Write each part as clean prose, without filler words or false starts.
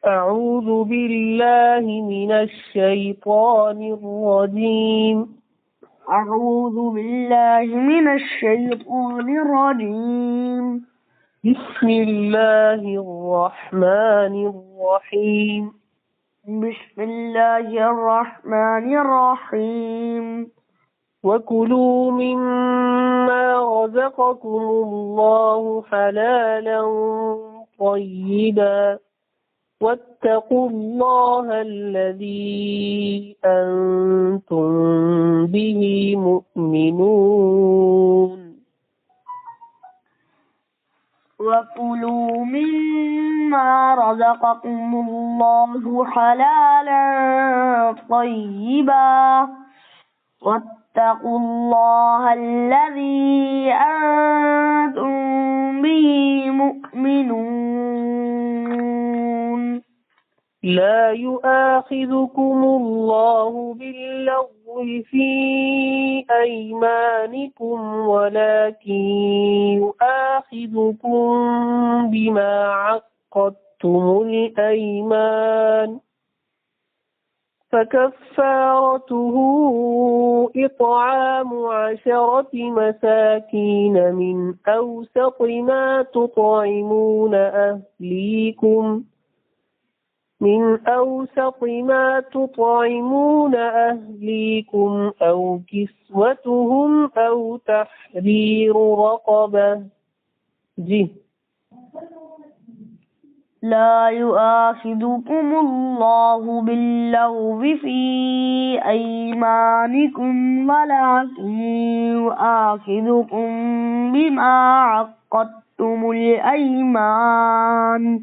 أعوذ بالله من الشيطان الرجيم. أعوذ بالله من الشيطان الرجيم. بسم الله الرحمن الرحيم. بسم الله الرحمن الرحيم. وكلوا مما رزقكم الله حلالا طيبا واتقوا الله الذي أنتم به مؤمنون. وكلوا مما رزقكم الله حلالا طيبا واتقوا الله الذي أنتم به مؤمنون. لا يؤاخذكم الله باللغو في أيمانكم ولكن يؤاخذكم بما عقدتم الأيمان فكفارته إطعام 10 مساكين من أوسط ما تطعمون أهليكم أو كسوتهم أو تحرير رقبة. لا يؤاخذكم الله باللغو في أيمانكم ولكن يؤاخذكم بما عقدتم الأيمان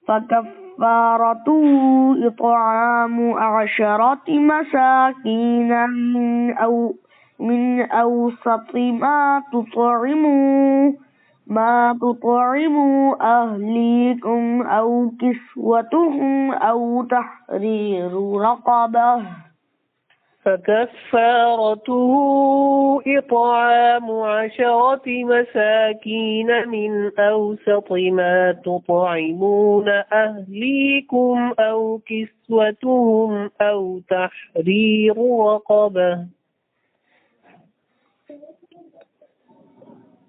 فكفارته إطعام 10 مساكين من أوسط ما تطعموا أهليكم أو كسوتهم أو تحرير رقبة. فكفارته إطعام 10 مساكين من أوسط ما تطعمون أهليكم أو كسوتهم أو تحرير رقبة.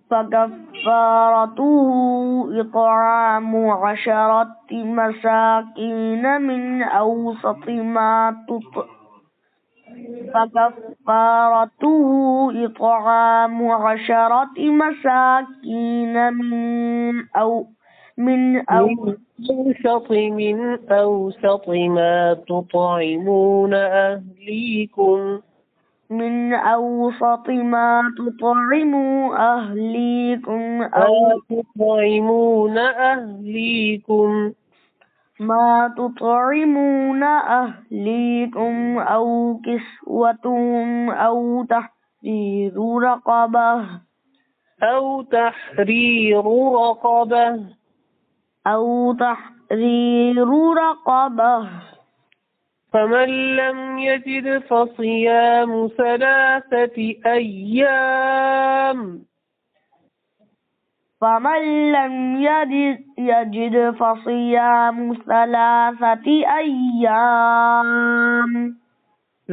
فكفارته إطعام 10 مساكين من أوسط ما تطعمون أهليكم أو كسوتهم أو تحرير رقبة. فمن لم يجد فصيام 3 أيام.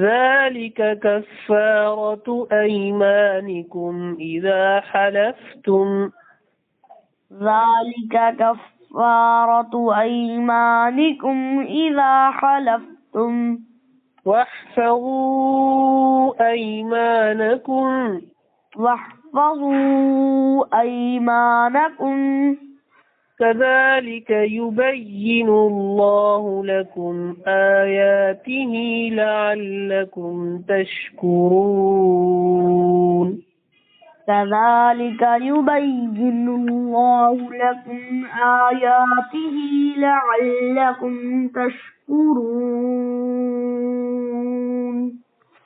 ذلك كفارة أيمانكم إذا حلفتم واحفظوا أيمانكم كذلك يبين الله لكم آياته لعلكم تشكرون.